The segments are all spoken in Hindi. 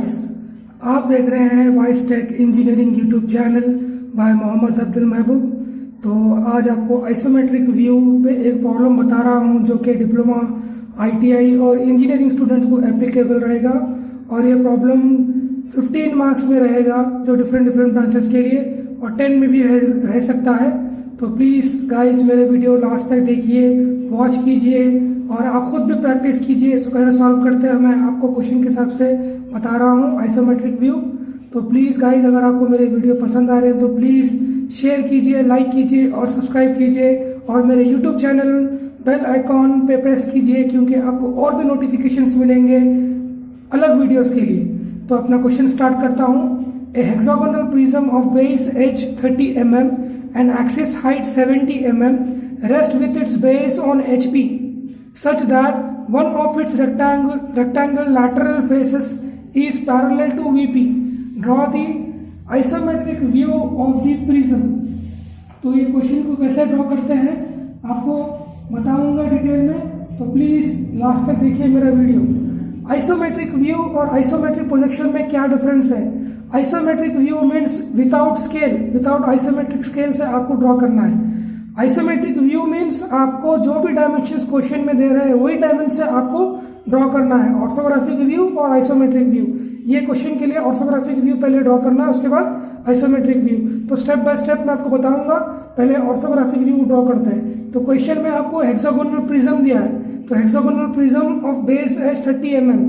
गाइस, आप देख रहे हैं voice tech engineering YouTube channel by Mohammad Abdul Mahboob. तो आज आपको आइसोमेट्रिक व्यू पे एक प्रॉब्लम बता रहा हूं जो कि डिप्लोमा, आईटीआई और इंजीनियरिंग स्टूडेंट्स को एप्लीकेबल रहेगा। और ये प्रॉब्लम 15 मार्क्स में रहेगा जो डिफरेंट ब्रांचेस के लिए, और 10 में भी रह सकता है। तो प्लीज़ गाइस मेरे वीडियो लास्ट तक देखिए, वॉच कीजिए और आप खुद भी प्रैक्टिस कीजिए इसको कैसे सॉल्व करते हैं। मैं आपको क्वेश्चन के हिसाब से बता रहा हूँ आइसोमेट्रिक व्यू। तो प्लीज़ गाइस, अगर आपको मेरे वीडियो पसंद आ रहे हैं तो प्लीज़ शेयर कीजिए, लाइक कीजिए और सब्सक्राइब कीजिए, और मेरे यूट्यूब चैनल बेल आइकॉन पे प्रेस कीजिए क्योंकि आपको और भी नोटिफिकेशंस मिलेंगे अलग वीडियोस के लिए। तो अपना क्वेश्चन स्टार्ट करता हूँ। A hexagonal prism of base edge 30 mm and axis height 70 mm rest with its base on HP such that one of its rectangle lateral faces is parallel to VP. Draw the isometric view of the prism. तो ये क्वेश्चन को कैसे ड्रॉ करते हैं आपको बताऊंगा डिटेल में, तो प्लीज लास्ट तक देखिए मेरा वीडियो। आइसोमेट्रिक व्यू और आइसोमेट्रिक प्रोजेक्शन में क्या डिफरेंस है? Isometric view means without scale, without isometric scale से आपको ड्रॉ करना है। आइसोमेट्रिक व्यू मीन्स आपको जो भी डायमेंशंस क्वेश्चन में दे रहे हैं वही डायमेंशन से आपको ड्रॉ करना है। ऑर्थोग्राफिक व्यू और आइसोमेट्रिक व्यू, ये क्वेश्चन के लिए ऑर्थोग्राफिक व्यू पहले ड्रॉ करना है, उसके बाद आइसोमेट्रिक व्यू। तो स्टेप बाय स्टेप मैं आपको बताऊंगा। पहले ऑर्थोग्राफिक व्यू ड्रॉ करते हैं। तो क्वेश्चन में आपको हेक्सागोनल प्रिज्म दिया है, तो hexagonal prism of base edge 30 mm।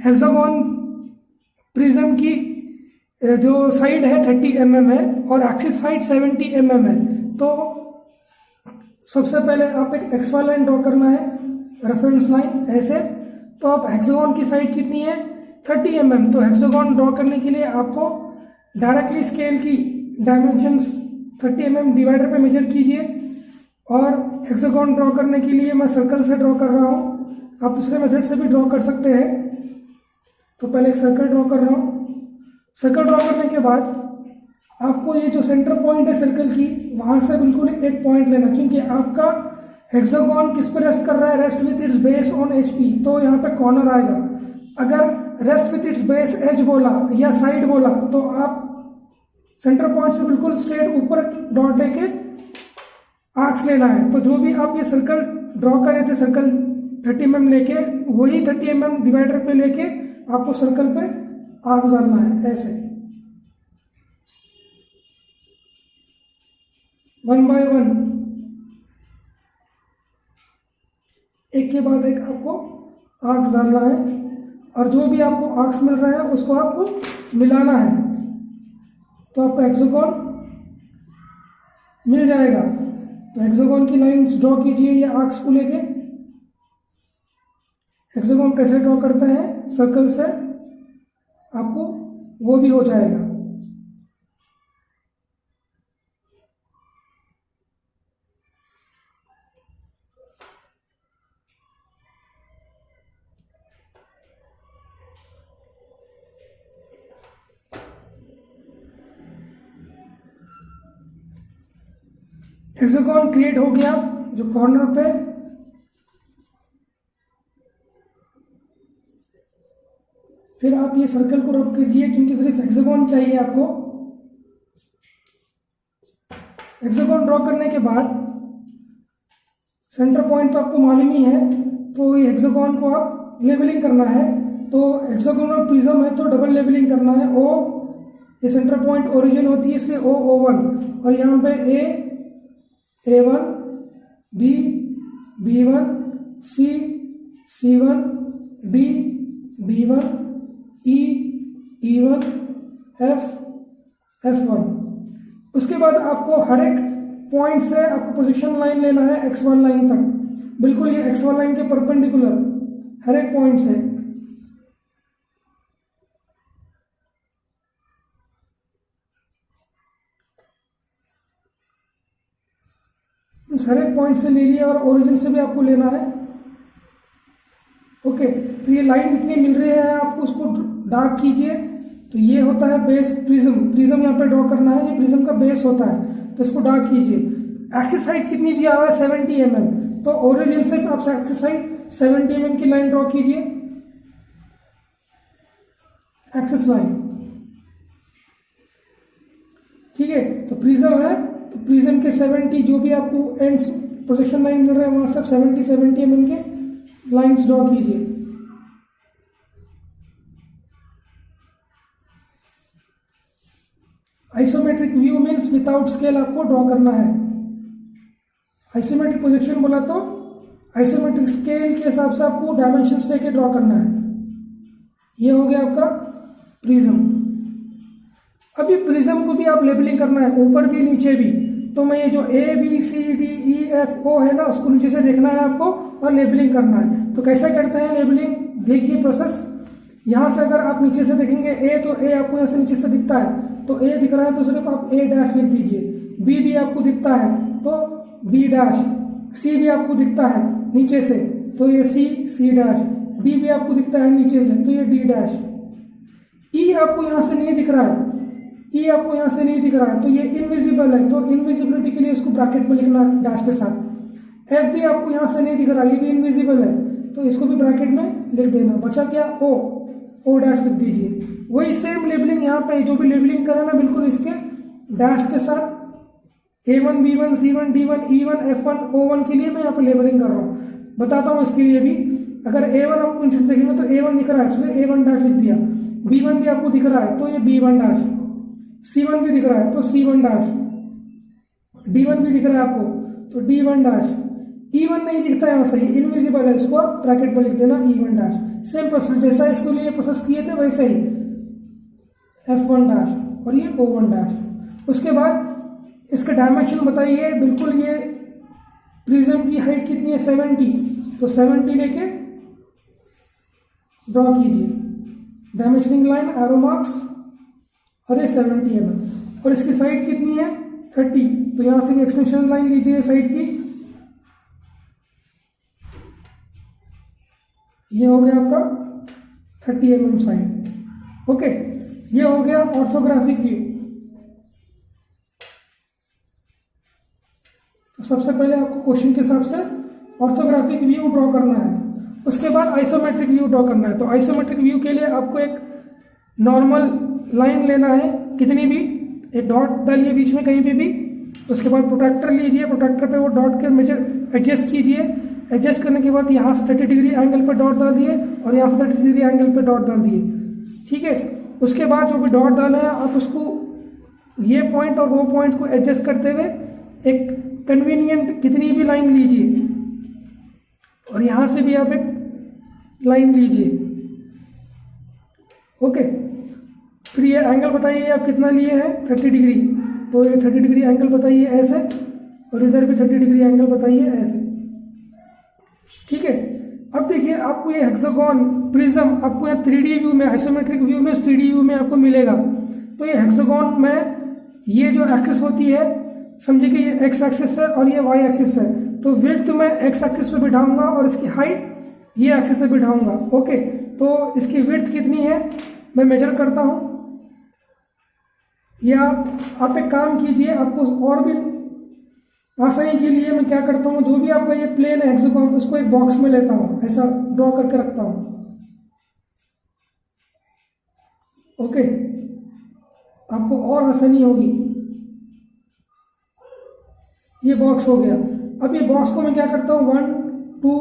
Hexagon prism की जो साइड है 30 mm है और एक्सिस साइड 70 mm है। तो सबसे पहले आप एक एक्सवाई लाइन ड्रॉ करना है, रेफरेंस लाइन ऐसे। तो आप हेक्सागोन की साइड कितनी है? 30 mm। तो हेक्सागोन ड्रॉ करने के लिए आपको डायरेक्टली स्केल की डायमेंशंस 30 mm डिवाइडर पे मेजर कीजिए। और हेक्सागोन ड्रॉ करने के लिए मैं सर्कल से ड्रॉ कर रहा हूँ, आप दूसरे मेथड से भी ड्रॉ कर सकते हैं। तो पहले एक सर्कल ड्रॉ कर रहा हूँ। सर्कल ड्रॉ करने के बाद आपको ये जो सेंटर पॉइंट है सर्कल की, वहां से बिल्कुल एक पॉइंट लेना, क्योंकि आपका हेक्सागोन किस पर रेस्ट कर रहा है? Rest with its base on HP। तो यहाँ पे कॉर्नर आएगा। अगर rest with its base edge बोला या साइड बोला तो आप सेंटर पॉइंट से बिल्कुल स्ट्रेट ऊपर डॉट लेके आर्क्स लेना है। तो जो भी आप ये सर्कल ड्रॉ कर रहे थे, सर्कल 30 mm लेके, वही 30 mm डिवाइडर पे लेके आपको सर्कल पे आर्क डालना है ऐसे, 1 by 1, एक के बाद एक आपको आर्क्स डालना है। और जो भी आपको आर्क्स मिल रहा है उसको आपको मिलाना है, तो आपका हेक्सागोन मिल जाएगा। तो हेक्सागोन की लाइंस ड्रॉ कीजिए या आर्क्स को लेके। हेक्सागोन कैसे ड्रॉ करते हैं? सर्कल से, आपको वो भी हो जाएगा। हेक्सागोन क्रिएट हो गया जो कॉर्नर पे। फिर आप ये सर्कल को रब कीजिए क्योंकि सिर्फ हेक्सागोन चाहिए आपको। हेक्सागोन ड्रॉ करने के बाद सेंटर पॉइंट तो आपको मालूम ही है, तो ये हेक्सागोन को आप लेबलिंग करना है। तो हेक्सागोनल प्रिज्म है तो डबल लेबलिंग करना है। ओ, ये सेंटर पॉइंट ओरिजिन होती है इसलिए O1, और यहाँ पे A1, B, B1, C1, D, D1, E1, F1। उसके बाद आपको हर एक पॉइंट से आपको पोजीशन लाइन लेना है X1 लाइन तक, बिल्कुल ये X1 लाइन के परपेंडिकुलर हर एक पॉइंट से। हर एक पॉइंट से ले लिया और ओरिजिन से भी आपको लेना है। ओके, तो ये लाइन जितनी मिल रही है आपको उसको डार्क कीजिए। तो ये होता है बेस प्रिज्म, प्रिज्म यहाँ पे ड्रॉ करना है, ये प्रिज्म का बेस होता है, तो इसको डार्क कीजिए। एक्सिस हाइट कितनी दिया हुआ है? 70 mm। तो ओरिजिन से आप एक्सिस हाइट 70 mm की लाइन ड्रॉ कीजिए। Axis line. ठीक है, तो प्रिज्म है तो प्रिज्म के 70 जो भी आपको एंड्स प्रोजेक्शन लाइन मिल रहा है वहां सब 70 mm के लाइंस ड्रॉ कीजिए। Isometric view means without scale आपको ड्रॉ करना है। आइसोमेट्रिक प्रोजेक्शन बोला तो आइसोमेट्रिक स्केल के हिसाब से आपको डायमेंशंस लेके ड्रॉ करना है। ये हो गया आपका प्रिज्म। अभी प्रिज्म को भी आप लेबलिंग करना है, ऊपर भी नीचे भी। तो मैं ये जो A B C D E F O है ना उसको नीचे से देखना है आपको और लेबलिंग करना है। तो कैसे करते हैं लेबलिंग, देखिए प्रोसेस। यहाँ से अगर आप नीचे से देखेंगे ए, तो ए आपको यहाँ से नीचे से दिखता है, तो ए दिख रहा है तो सिर्फ आप ए डैश लिख दीजिए। बी भी आपको दिखता है तो बी डैश। सी भी आपको दिखता है नीचे से तो ये सी डैश। डी भी आपको दिखता है नीचे से तो ये डी डैश। ई आपको यहाँ से नहीं दिख रहा है, ई आपको यहाँ से नहीं दिख रहा है तो ये इनविजिबल है, तो इनविजिबिलिटी के लिए इसको ब्रैकेट में लिखना डैश के साथ। एफ भी आपको यहाँ से नहीं दिख रहा, ये भी इनविजिबल है तो इसको भी ब्रैकेट में लिख देना। बचा क्या, ओ डैश लिख दीजिए। वही सेम लेबलिंग यहाँ पे जो भी लेबलिंग करें ना बिल्कुल इसके डैश के साथ। A1 B1 C1 D1 E1 F1 O1 के लिए मैं यहाँ पे लेबलिंग कर रहा हूँ, बताता हूँ इसके लिए भी। अगर A1 आपको नीचे से देखेंगे तो A1 दिख रहा है, इसलिए A1 डैश लिख दिया। B1 भी आपको दिख रहा है तो ये B1 डैश। C1 भी दिख रहा है तो C1 डैश। D1 भी दिख रहा है आपको तो D1 डैश। E1 नहीं दिखता यहाँ से, इनविजिबल है, इसको आप ब्रैकेट में लिख देना E1 डैश। सेम प्रोसेस जैसा इसके लिए प्रोसेस किए थे वैसे ही F1 डैश और ये O1 डैश। उसके बाद इसका डायमेंशन बताइए बिल्कुल। ये प्रिज्म की हाइट कितनी है 70, तो 70 लेके ड्रॉ कीजिए डायमेंशनिंग लाइन, एरो मार्क्स, और ये 70 mm। और इसकी साइड कितनी है 30, तो यहां से भी एक्सटेंशन लाइन लीजिए साइड की। ये हो गया आपका 30 mm साइड। ओके, ये हो गया ऑर्थोग्राफिक व्यू। तो सबसे पहले आपको क्वेश्चन के हिसाब से ऑर्थोग्राफिक व्यू ड्रॉ करना है, उसके बाद आइसोमेट्रिक व्यू ड्रॉ करना है। तो आइसोमेट्रिक व्यू के लिए आपको एक नॉर्मल लाइन लेना है, कितनी भी, एक डॉट डालिए बीच में कहीं पे भी। उसके बाद प्रोट्रैक्टर लीजिए, प्रोट्रैक्टर पे वो डॉट के मेजर एडजस्ट कीजिए। एडजस्ट करने के बाद यहाँ से 30 डिग्री एंगल पे डॉट डाल दिए और यहाँ से 30 डिग्री एंगल पे डॉट डाल दिए। ठीक है, उसके बाद जो भी डॉट डाले हैं आप उसको ये पॉइंट और वो पॉइंट को एडजस्ट करते हुए एक कन्वीनियंट कितनी भी लाइन लीजिए और यहां से भी आप एक लाइन लीजिए। ओके, फिर ये एंगल बताइए आप कितना लिए हैं 30 डिग्री, तो ये 30 डिग्री एंगल बताइए ऐसे, और इधर भी 30 डिग्री एंगल बताइए ऐसे। ठीक है, अब देखिए आपको ये हेक्सागोन प्रिज्म आपको यहाँ 3D व्यू में, आइसोमेट्रिक व्यू में 3D व्यू में आपको मिलेगा। तो ये हेक्सागोन में ये जो एक्सिस होती है, समझिए कि ये एक्स एक्सिस है और ये वाई एक्सिस है, तो विड्थ मैं एक्स एक्सिस पे बिठाऊंगा और इसकी हाइट ये एक्सिस पे बिठाऊंगा। ओके, तो इसकी विड्थ कितनी है मैं मेजर करता हूं, या आप एक काम कीजिए, आपको और भी आसानी के लिए मैं क्या करता हूं, जो भी आपका ये प्लेन है हेक्सागोन उसको एक बॉक्स में लेता हूं, ऐसा ड्रॉ करके रखता हूं। ओके, आपको और आसानी होगी। ये बॉक्स हो गया। अब ये बॉक्स को मैं क्या करता हूँ 1 2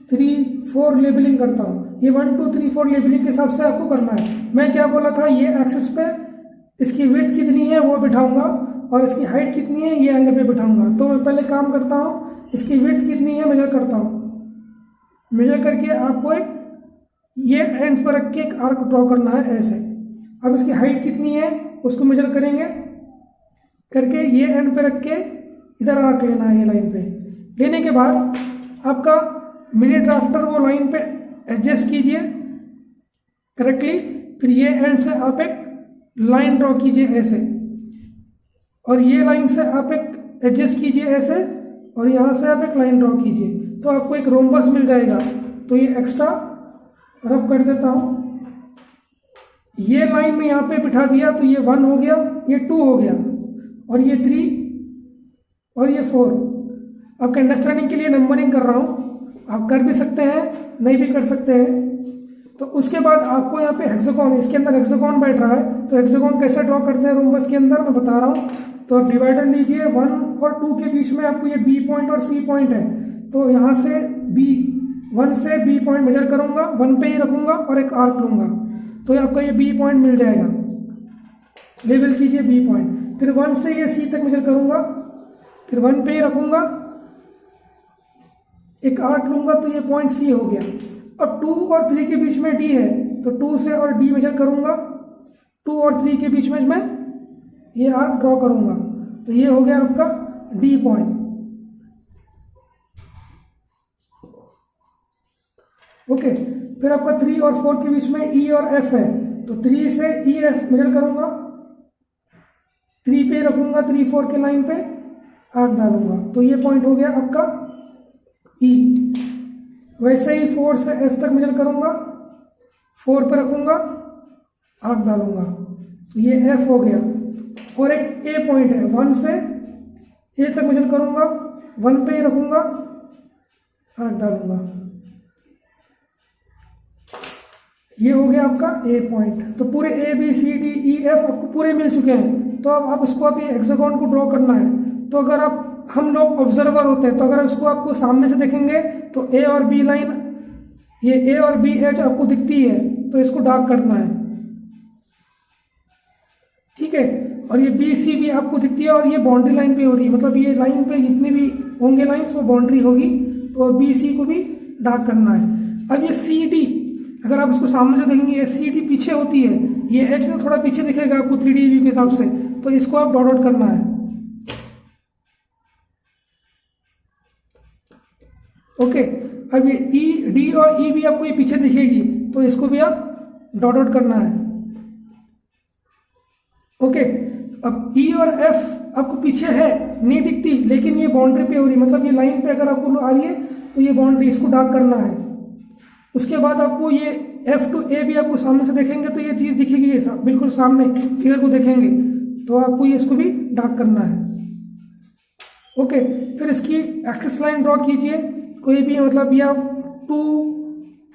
3 4 लेबलिंग करता हूँ। ये 1 2 3 4 लेबलिंग के हिसाब से आपको करना है। मैं क्या बोला था, ये एक्सिस पे इसकी विड्थ कितनी है वो बिठाऊंगा और इसकी हाइट कितनी है ये एंगल पे बिठाऊंगा। तो मैं पहले काम करता हूँ, इसकी विड्थ कितनी है मेजर करता हूँ। मेजर करके आपको एक ये एंड पर रख के एक आर्क ड्रॉ करना है ऐसे। अब इसकी हाइट कितनी है उसको मेजर करेंगे, करके ये एंड पे रख के इधर आर्क लेना है। ये लाइन पे लेने के बाद आपका मिनी ड्राफ्टर वो लाइन पे एडजस्ट कीजिए करेक्टली। फिर ये एंड से आप एक लाइन ड्रॉ कीजिए ऐसे, और ये लाइन से आप एक एडजस्ट कीजिए ऐसे, और यहाँ से आप एक लाइन ड्रॉ कीजिए, तो आपको एक रोम्बस मिल जाएगा। तो ये एक्स्ट्रा रब कर देता हूँ। ये लाइन में यहाँ पे बिठा दिया तो ये 1 हो गया, ये 2 हो गया, और ये 3 और ये 4। आपके अंडरस्टैंडिंग के लिए नंबरिंग कर रहा हूँ, आप कर भी सकते हैं नहीं भी कर सकते हैं। तो उसके बाद आपको यहाँ पे हेक्सागोन, इसके अंदर हेक्सागोन बैठ रहा है, तो हेक्सागोन कैसे ड्रॉ करते हैं रोम्बस के अंदर मैं बता रहा हूँ। तो आप डिवाइडर लीजिए, 1 और 2 के बीच में आपको ये बी पॉइंट और सी पॉइंट है, तो यहाँ से बी 1 से बी पॉइंट मेजर करूंगा, 1 पे ही रखूंगा और एक आर्क लूंगा, तो आपका ये बी पॉइंट मिल जाएगा। लेबल कीजिए बी पॉइंट, फिर 1 से ये सी तक मेजर करूंगा, फिर 1 पे ही रखूंगा, एक आर्क लूंगा, तो ये पॉइंट सी हो गया। अब 2 और 3 के बीच में डी है, तो 2 से और डी मेजर करूंगा, 2 और 3 के बीच में मैं ये आर्क ड्रॉ करूंगा, तो ये हो गया आपका डी पॉइंट। ओके, फिर आपका 3 और 4 के बीच में ई और एफ है, तो 3 से ई एफ मेजर करूंगा, 3 पे रखूंगा, 3 4 के लाइन पे आर्क डालूंगा, तो ये पॉइंट हो गया आपका ई। वैसे ही 4 से एफ तक मेजर करूंगा, 4 पे रखूंगा, आर्क डालूंगा, तो ये एफ हो गया। और एक ए पॉइंट है, 1 से ए तक मेजर करूंगा, 1 पे ही रखूंगा, आर्क डालूंगा, ये हो गया आपका ए पॉइंट। तो पूरे A B C D E F आपको पूरे मिल चुके हैं। तो अब आप उसको अभी हेक्सागोन को ड्रॉ करना है। तो अगर आप, हम लोग ऑब्जर्वर होते हैं, तो अगर उसको आपको सामने से देखेंगे तो ए और बी लाइन, ये ए और बी एच आपको दिखती है, तो इसको डार्क करना है, ठीक है। और ये बी सी भी आपको दिखती है और ये बाउंड्री लाइन पे हो रही है, मतलब ये लाइन पे जितनी भी होंगे लाइन्स वो बाउंड्री होगी, तो बी सी को भी डार्क करना है। अब ये सी डी, अगर आप इसको सामने से देखेंगे, ये सी डी पीछे होती है, ये एच में थोड़ा पीछे दिखेगा आपको 3D व्यू के हिसाब से, तो इसको आप डॉट आउट करना है। ओके, अब ये ई डी और ई भी आपको ये पीछे दिखेगी, तो इसको भी आप डॉट आउट करना है। ओके, अब ई और एफ आपको पीछे है, नहीं दिखती, लेकिन ये बाउंड्री पे हो रही, मतलब ये लाइन पे अगर आपको आ रही है तो ये बाउंड्री, इसको डार्क करना है। उसके बाद आपको ये एफ टू ए भी आपको सामने से देखेंगे तो ये चीज दिखेगी, बिल्कुल सामने फिगर को देखेंगे, तो आपको ये इसको भी डार्क करना है। ओके, फिर इसकी एक्सिस लाइन ड्रॉ कीजिए कोई भी, मतलब या 2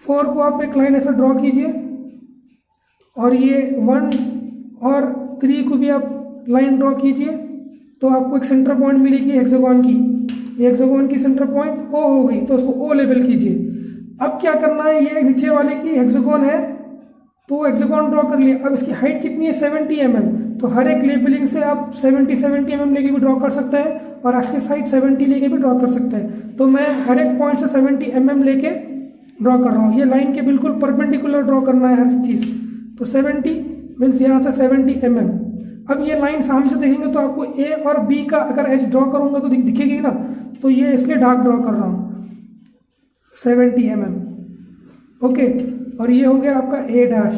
4 को आप एक लाइन ऐसा ड्रॉ कीजिए, और ये 1 और 3 को भी आप लाइन ड्रॉ कीजिए, तो आपको एक सेंटर पॉइंट मिलेगी हेक्सागोन की। ये हेक्सागोन की सेंटर पॉइंट ओ हो गई, तो उसको ओ लेबल कीजिए। अब क्या करना है, ये नीचे वाले की हेक्सागोन है, तो हेक्सागोन ड्रॉ कर लिया। अब इसकी हाइट कितनी है, 70 mm, तो हर एक लेबलिंग से आप 70 mm लेके भी ड्रॉ कर सकते हैं, और आपकी साइड 70 लेके भी ड्रॉ कर सकते हैं। तो मैं हर एक पॉइंट से 70 mm लेके ड्रॉ कर रहा हूँ। ये लाइन के बिल्कुल परपेंडिकुलर ड्रॉ करना है हर चीज, तो 70 मीन्स यहाँ से 70 mm। अब ये लाइन सामने से देखेंगे तो आपको ए और बी का अगर एच ड्रॉ करूंगा तो दिखेगी ना, तो ये इसलिए डार्क ड्रॉ कर रहा हूँ 70 mm। ओके, और ये हो गया आपका ए डैश।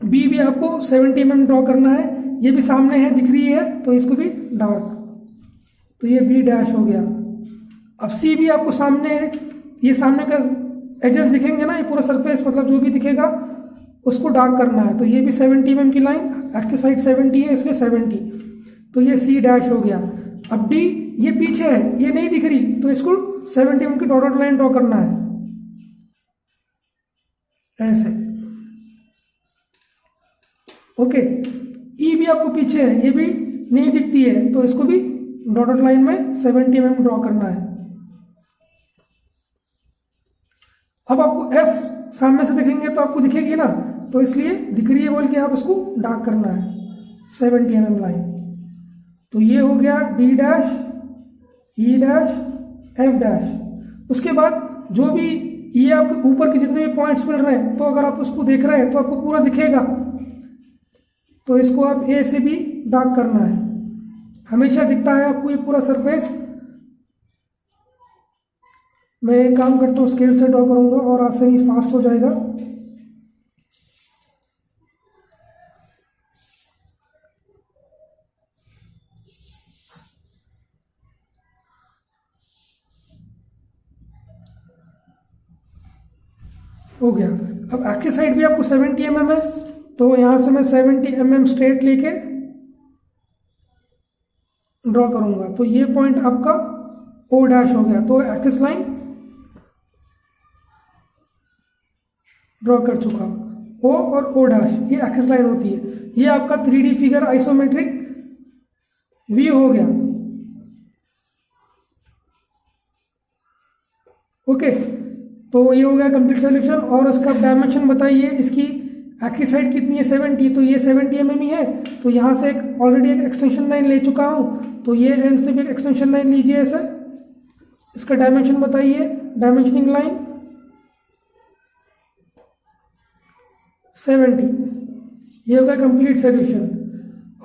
बी भी आपको 70 mm ड्रॉ करना है, ये भी सामने है, दिख रही है, तो इसको भी डार्क, तो ये बी डैश हो गया। अब सी भी आपको सामने है, ये सामने का एजेस दिखेंगे ना, ये पूरा सरफेस मतलब जो भी दिखेगा उसको डार्क करना है, तो ये भी 70 mm की लाइन, आपकी साइड 70 है इसलिए 70, तो ये सी डैश हो गया। अब डी ये पीछे है, ये नहीं दिख रही, तो इसको 70 mm की डॉटेड लाइन ड्रॉ करना है ऐसे। ओके, ई भी आपको पीछे है, ये भी नहीं दिखती है, तो इसको भी डॉटेड लाइन में 70 mm ड्रॉ करना है। अब आपको एफ सामने से देखेंगे तो आपको दिखेगी ना, तो इसलिए दिख रही है बोल के आप उसको डार्क करना है 70 mm लाइन। तो ये हो गया डी डैश, ई डैश, एफ डैश। उसके बाद जो भी ये आपके ऊपर के जितने भी पॉइंट्स मिल रहे हैं, तो अगर आप उसको देख रहे हैं तो आपको पूरा दिखेगा, तो इसको आप ए से भी डार्क करना है। हमेशा दिखता है आपको ये पूरा सरफेस। मैं एक काम करता हूँ, स्केल से ड्रॉ करूंगा और आसानी फास्ट हो जाएगा। हो गया। अब आखिरी साइड भी आपको 70 mm है, तो यहां से मैं 70 mm स्ट्रेट लेके ड्रॉ करूंगा, तो ये पॉइंट आपका ओ डैश हो गया। तो एक्सिस लाइन ड्रॉ कर चुका। ओ और ओ डैश ये एक्सिस लाइन होती है। ये आपका 3D फिगर आइसोमेट्रिक व्यू हो गया। ओके, तो ये हो गया कंप्लीट सॉल्यूशन। और उसका डायमेंशन बताइए, इसकी एक्सिस हाइट कितनी है 70, तो ये 70 mm ही है। तो यहाँ से एक ऑलरेडी एक एक्सटेंशन लाइन ले चुका हूँ, तो ये एंड से भी एक एक्सटेंशन लाइन लीजिए ऐसा। इसका डायमेंशन बताइए, डायमेंशनिंग लाइन 70। ये होगा कंप्लीट सॉल्यूशन।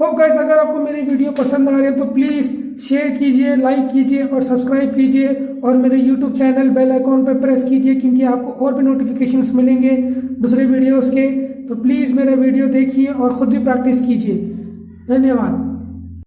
होप गाइस अगर आपको मेरी वीडियो पसंद आ रही है तो प्लीज़ शेयर कीजिए, लाइक कीजिए और सब्सक्राइब कीजिए, और मेरे यूट्यूब चैनल बेल आइकॉन पर प्रेस कीजिए, क्योंकि आपको और भी नोटिफिकेशंस मिलेंगे दूसरे वीडियोस के। तो प्लीज़ मेरा वीडियो देखिए और ख़ुद भी प्रैक्टिस कीजिए। धन्यवाद।